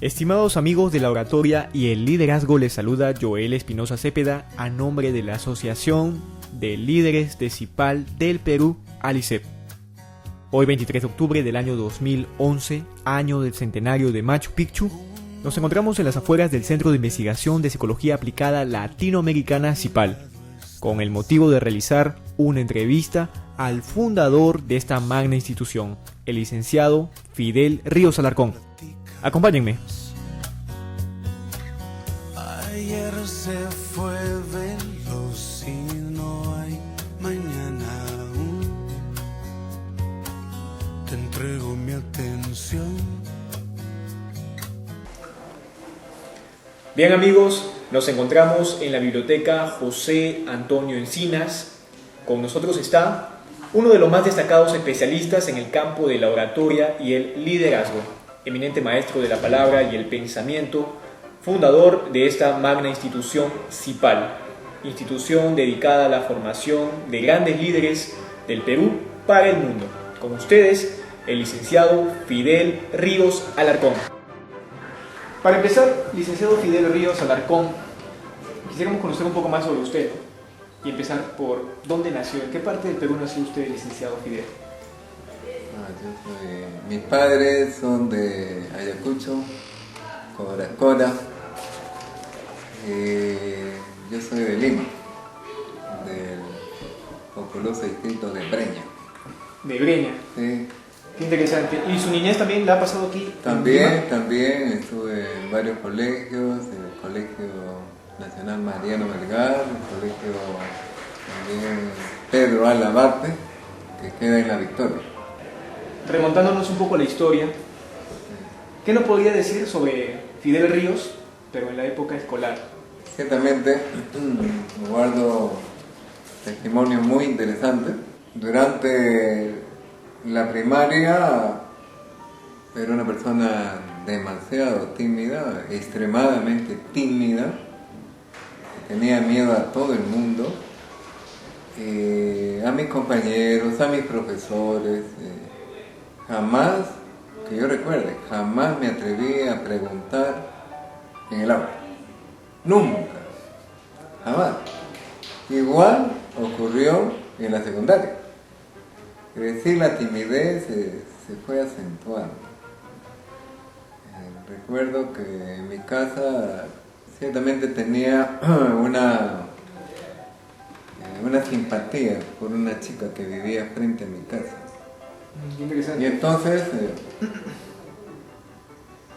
Estimados amigos de la oratoria y el liderazgo, les saluda Joel Espinosa Cepeda a nombre de la Asociación de Líderes de CIPAL del Perú, ALICEP. Hoy 23 de octubre del año 2011, año del centenario de Machu Picchu, nos encontramos en las afueras del Centro de Investigación de Psicología Aplicada Latinoamericana CIPAL, con el motivo de realizar una entrevista al fundador de esta magna institución, el licenciado Fidel Ríos Alarcón. Acompáñenme. Ayer se fue veloz y no hay mañana aún. Te entrego mi atención. Bien amigos, nos encontramos en la biblioteca José Antonio Encinas. Con nosotros está uno de los más destacados especialistas en el campo de la oratoria y el liderazgo, eminente maestro de la palabra y el pensamiento, fundador de esta magna institución CIPAL, institución dedicada a la formación de grandes líderes del Perú para el mundo. Con ustedes, el licenciado Fidel Ríos Alarcón. Para empezar, licenciado Fidel Ríos Alarcón, quisiéramos conocer un poco más sobre usted y empezar por dónde nació, en qué parte del Perú nació usted, licenciado Fidel. Mis padres son de Ayacucho, Coracora. Yo soy de Lima, del populoso distrito de Breña. De Breña. Sí. Qué interesante. ¿Y su niñez también la ha pasado aquí? También estuve en varios colegios, el Colegio Nacional Mariano Melgar, el Colegio también Pedro Alabarte, que queda en La Victoria. Remontándonos un poco a la historia, ¿qué nos podría decir sobre Fidel Ríos, pero en la época escolar? Ciertamente, guardo testimonios muy interesantes. Durante la primaria era una persona demasiado tímida, extremadamente tímida, que tenía miedo a todo el mundo, a mis compañeros, a mis profesores. Jamás, que yo recuerde, jamás me atreví a preguntar en el aula. Nunca. Jamás. Igual ocurrió en la secundaria. Es decir, la timidez se fue acentuando. Recuerdo que en mi casa ciertamente tenía una simpatía por una chica que vivía frente a mi casa. Y entonces,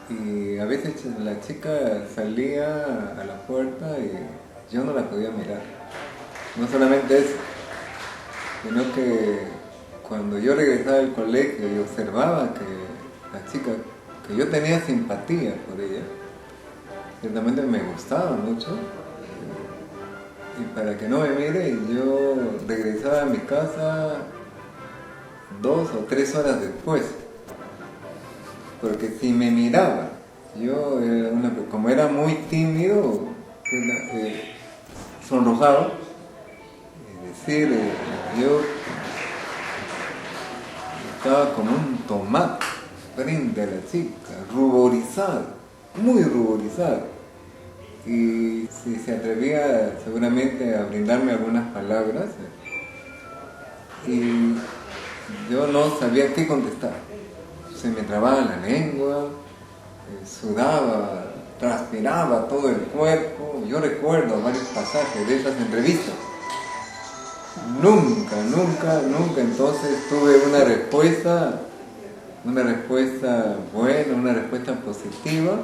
y a veces la chica salía a la puerta y yo no la podía mirar. No solamente eso, sino que cuando yo regresaba del colegio y observaba que la chica, que yo tenía simpatía por ella, ciertamente me gustaba mucho, y para que no me mire, yo regresaba a mi casa 2 o 3 horas después, porque si me miraba, yo como era muy tímido, sonrojaba, es decir, yo estaba como un tomate frente a la chica, ruborizado, muy ruborizado, y si se atrevía seguramente a brindarme algunas palabras, y yo no sabía qué contestar. Se me trababa la lengua, sudaba, transpiraba todo el cuerpo. Yo recuerdo varios pasajes de esas entrevistas. Nunca entonces tuve una respuesta buena, una respuesta positiva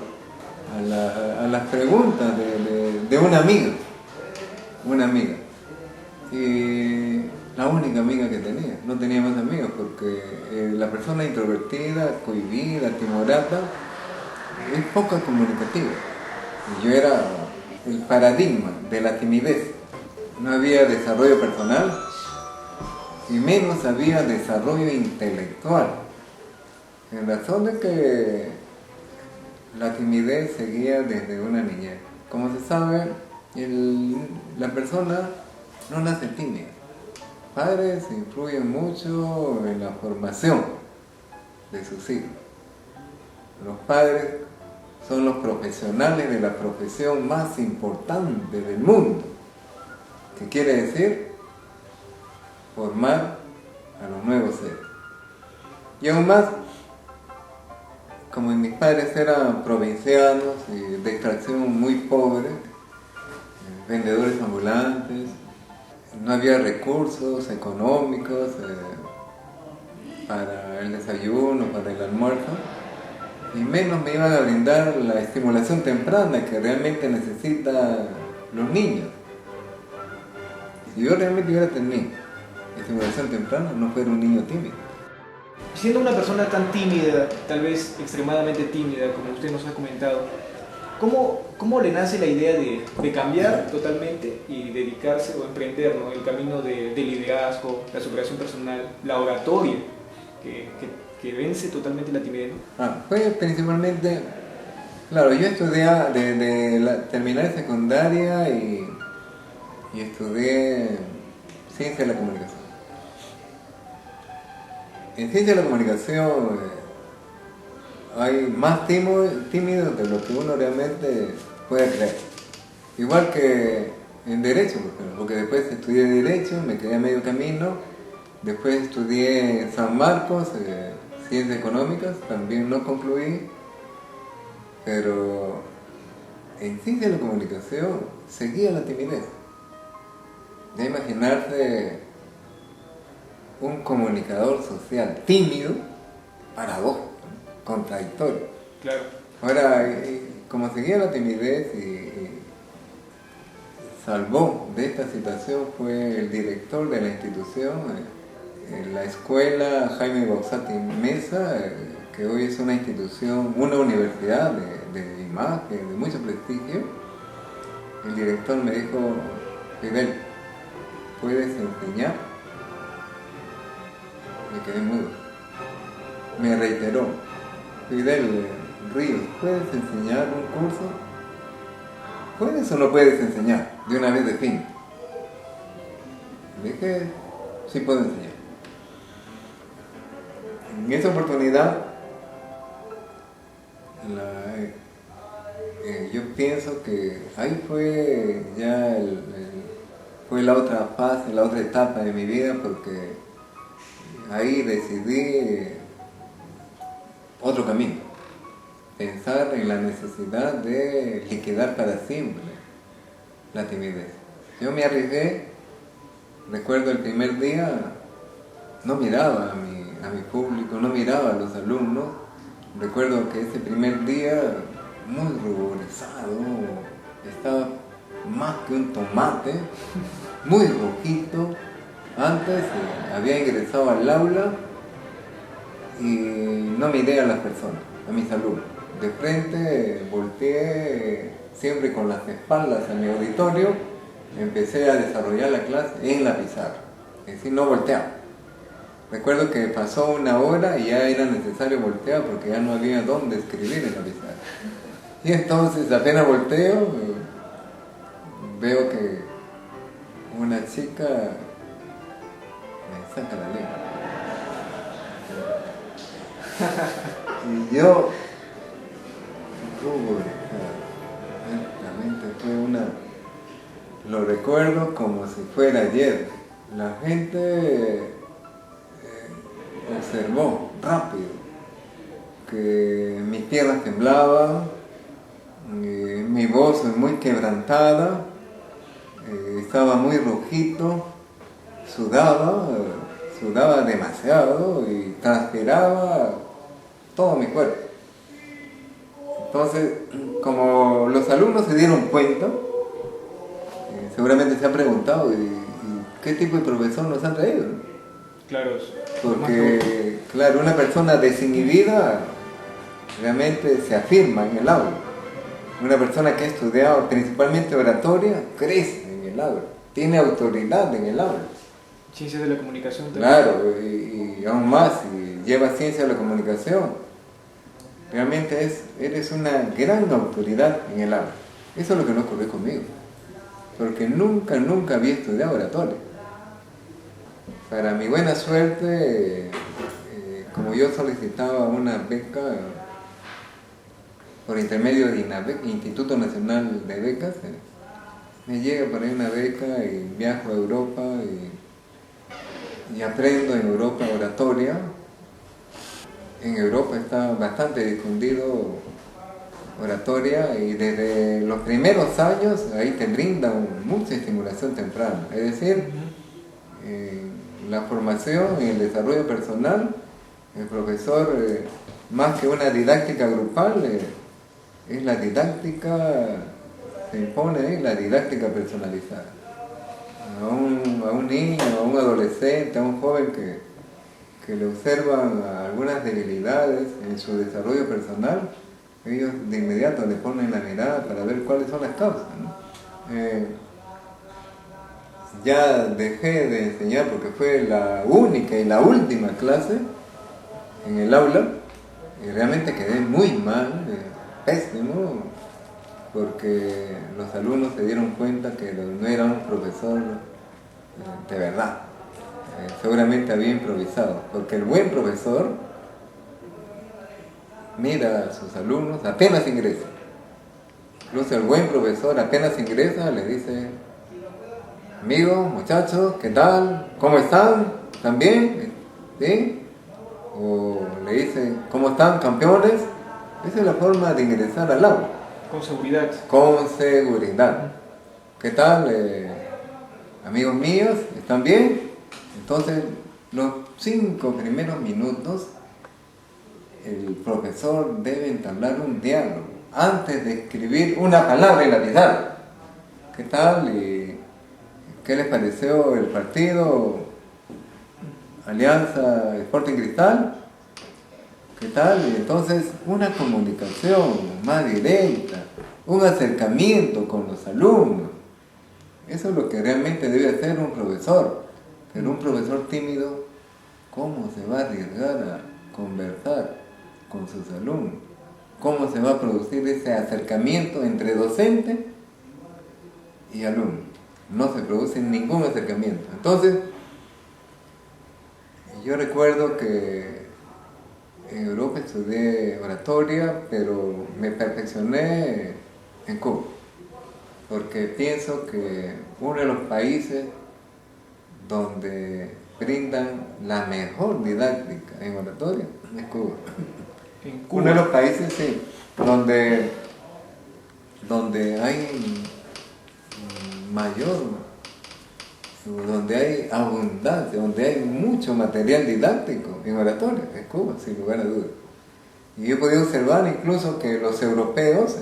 a las preguntas de una amiga. Y la única amiga que tenía, no tenía más amigos porque la persona introvertida, cohibida, timorata, es poco comunicativa. Y yo era el paradigma de la timidez. No había desarrollo personal y menos había desarrollo intelectual. En razón de que la timidez seguía desde una niñez. Como se sabe, la persona no nace tímida. Padres influyen mucho en la formación de sus hijos. Los padres son los profesionales de la profesión más importante del mundo. ¿Qué quiere decir? Formar a los nuevos seres. Y aún más, como mis padres eran provincianos y de extracción muy pobre, vendedores ambulantes, no había recursos económicos para el desayuno, para el almuerzo, y menos me iban a brindar la estimulación temprana que realmente necesitan los niños. Si yo realmente hubiera tenido estimulación temprana, no fuera un niño tímido. Siendo una persona tan tímida, tal vez extremadamente tímida, como usted nos ha comentado, ¿cómo le nace la idea de cambiar totalmente y dedicarse o emprender, ¿no?, el camino de liderazgo, la superación personal, la oratoria, que vence totalmente la timidez? Fue principalmente, claro, yo estudié terminar secundaria y estudié ciencia de la comunicación. En ciencia de la comunicación hay más tímidos de lo que uno realmente puede creer. Igual que en Derecho, por ejemplo, porque después estudié Derecho, me quedé a medio camino, después estudié en San Marcos, Ciencias Económicas, también no concluí, pero en Ciencia de la Comunicación seguía la timidez. De imaginarse un comunicador social tímido, paradójico, contradictorio. Claro. Ahora, como seguía la timidez y salvó de esta situación fue el director de la institución, la escuela Jaime Bausati Mesa, que hoy es una institución, una universidad de imagen, de mucho prestigio. El director me dijo: Fidel, ¿puedes enseñar? Me quedé mudo. Me reiteró: Fidel Ríos, ¿puedes enseñar un curso? ¿Puedes o no puedes enseñar? De una vez de fin. Le dije: sí puedo enseñar. En esa oportunidad, yo pienso que ahí fue ya fue la otra fase, la otra etapa de mi vida, porque ahí decidí otro camino, pensar en la necesidad de liquidar para siempre la timidez. Yo me arriesgué, recuerdo el primer día, no miraba a mi público, no miraba a los alumnos. Recuerdo que ese primer día, muy ruborizado, estaba más que un tomate, muy rojito. Antes había ingresado al aula y no miré a las personas, a mis alumnos. De frente volteé, siempre con las espaldas a mi auditorio, empecé a desarrollar la clase en la pizarra, es decir, no volteaba. Recuerdo que pasó una hora y ya era necesario voltear porque ya no había dónde escribir en la pizarra. Y entonces apenas volteo, veo que una chica me saca la lengua. Y yo, realmente lo recuerdo como si fuera ayer. La gente observó rápido que mis piernas temblaban, mi voz muy quebrantada, estaba muy rojito, sudaba demasiado y transpiraba todo mi cuerpo. Entonces, como los alumnos se dieron cuenta, seguramente se han preguntado: ¿y qué tipo de profesor nos han traído? Claro. Porque, claro, una persona desinhibida realmente se afirma en el aula. Una persona que ha estudiado principalmente oratoria crece en el aula, tiene autoridad en el aula. Ciencias de la comunicación también. Claro, y aún más, si llevas ciencia de la comunicación, realmente eres una gran autoridad en el aula. Eso es lo que no ocurrió conmigo, porque nunca había estudiado oratoria. Para mi buena suerte, como yo solicitaba una beca por intermedio de INABEC, Instituto Nacional de Becas, me llega por ahí una beca y viajo a Europa y aprendo en Europa oratoria. En Europa está bastante difundido oratoria y desde los primeros años ahí te brindan mucha estimulación temprana. Es decir, la formación y el desarrollo personal, el profesor, más que una didáctica grupal, es la didáctica, se impone ahí la didáctica personalizada. A un niño, a un adolescente, a un joven que le observan algunas debilidades en su desarrollo personal, ellos de inmediato le ponen la mirada para ver cuáles son las causas, ¿no? Ya dejé de enseñar porque fue la única y la última clase en el aula y realmente quedé muy mal, pésimo, porque los alumnos se dieron cuenta que no era un profesor de verdad. Seguramente había improvisado, porque el buen profesor mira a sus alumnos apenas ingresa. Incluso el buen profesor apenas ingresa le dice: amigos, muchachos, ¿qué tal? ¿Cómo están? ¿Están bien? ¿Sí? O le dice: ¿cómo están, campeones? Esa es la forma de ingresar al aula. Con seguridad. Con seguridad. ¿Qué tal, amigos míos? ¿Están bien? Entonces, los 5 primeros minutos, el profesor debe entablar un diálogo antes de escribir una palabra en la pizarra. ¿Qué tal? ¿Y qué les pareció el partido Alianza Sporting Cristal? ¿Qué tal? Y entonces, una comunicación más directa, un acercamiento con los alumnos. Eso es lo que realmente debe hacer un profesor. Pero un profesor tímido, ¿cómo se va a arriesgar a conversar con sus alumnos? ¿Cómo se va a producir ese acercamiento entre docente y alumno? No se produce ningún acercamiento. Entonces, yo recuerdo que en Europa estudié oratoria, pero me perfeccioné en Cuba, porque pienso que uno de los países donde brindan la mejor didáctica en oratoria es Cuba. En Cuba. Uno de los países, sí, donde hay mayor, donde hay abundancia, donde hay mucho material didáctico en oratoria, es Cuba, sin lugar a dudas. Y yo he podido observar incluso que los europeos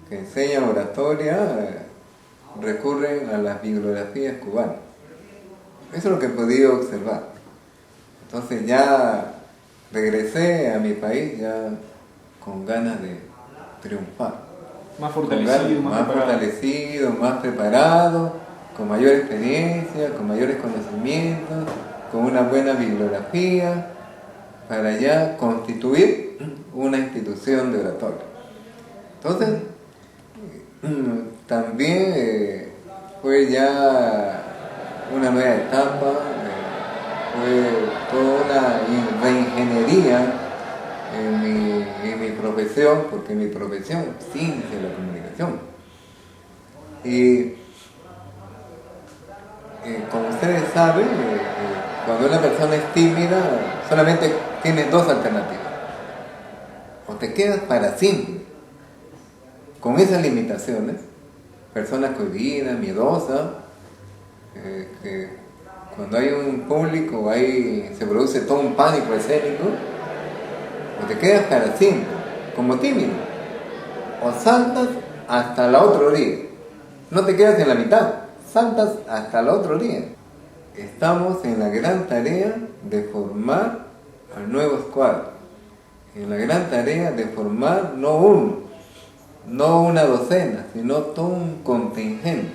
que enseñan oratoria recurren a las bibliografías cubanas. Eso es lo que he podido observar. Entonces ya regresé a mi país ya con ganas de triunfar. Más fortalecido, más preparado, con mayor experiencia, con mayores conocimientos, con una buena bibliografía, para ya constituir una institución de oratoria. Entonces, también fue ya una nueva etapa, fue toda una reingeniería en mi profesión, porque mi profesión es ciencia de la comunicación. Y como ustedes saben, cuando una persona es tímida, solamente tienes 2 alternativas. O te quedas para siempre con esas limitaciones, personas cohibidas, miedosas, que cuando hay un público se produce todo un pánico escénico, o te quedas para siempre como tímido, o saltas hasta la otra orilla. No te quedas en la mitad, saltas hasta la otra orilla. Estamos en la gran tarea de formar al nuevo escuadro, en la gran tarea de formar no uno, no una docena, sino todo un contingente,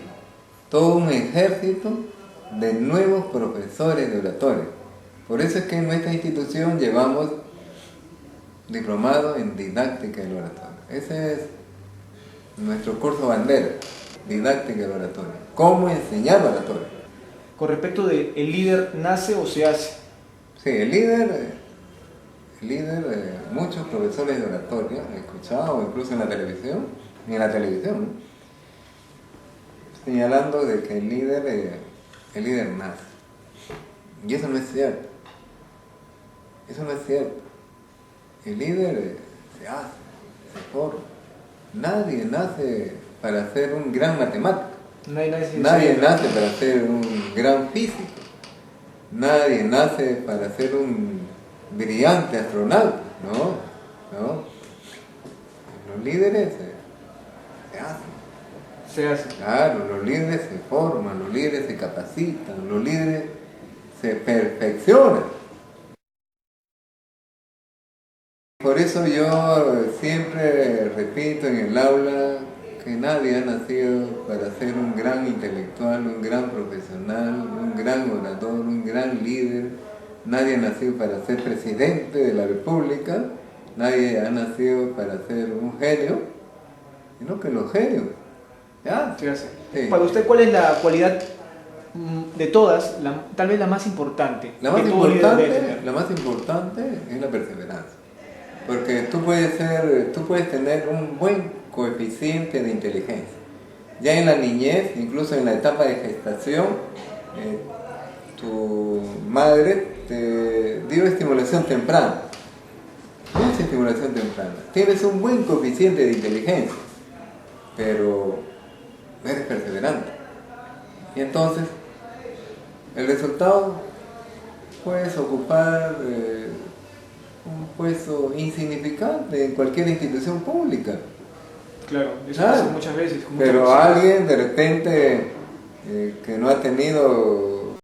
todo un ejército de nuevos profesores de oratoria. Por eso es que en nuestra institución llevamos diplomado en didáctica del oratoria. Ese es nuestro curso bandera, didáctica del oratoria. ¿Cómo enseñar oratoria? Con respecto de ¿el líder nace o se hace? Sí, el líder, muchos profesores de oratoria, he escuchado incluso en la televisión, ¿no? Señalando de que el líder nace. Y eso no es cierto. Eso no es cierto. El líder se hace, se forma. Nadie nace para ser un gran matemático. Nadie nace para ser un gran físico. Nadie nace para ser un brillante astronauta. No. Los líderes se hacen. Claro, los líderes se forman, los líderes se capacitan, los líderes se perfeccionan. Por eso yo siempre repito en el aula que nadie ha nacido para ser un gran intelectual, un gran profesional, un gran orador, un gran líder. Nadie ha nacido para ser presidente de la República, nadie ha nacido para ser un genio, sino que los genios. ¿Ya? Sí. Para usted, ¿cuál es la cualidad de todas, tal vez la más importante? La más importante es la perseverancia. Porque tú puedes tener un buen coeficiente de inteligencia. Ya en la niñez, incluso en la etapa de gestación, tu madre te dio estimulación temprana. Mucha estimulación temprana. Tienes un buen coeficiente de inteligencia, pero no eres perseverante. Y entonces, el resultado, puedes ocupar un puesto insignificante en cualquier institución pública. Claro, eso pasa muchas veces. Pero alguien de repente que no ha tenido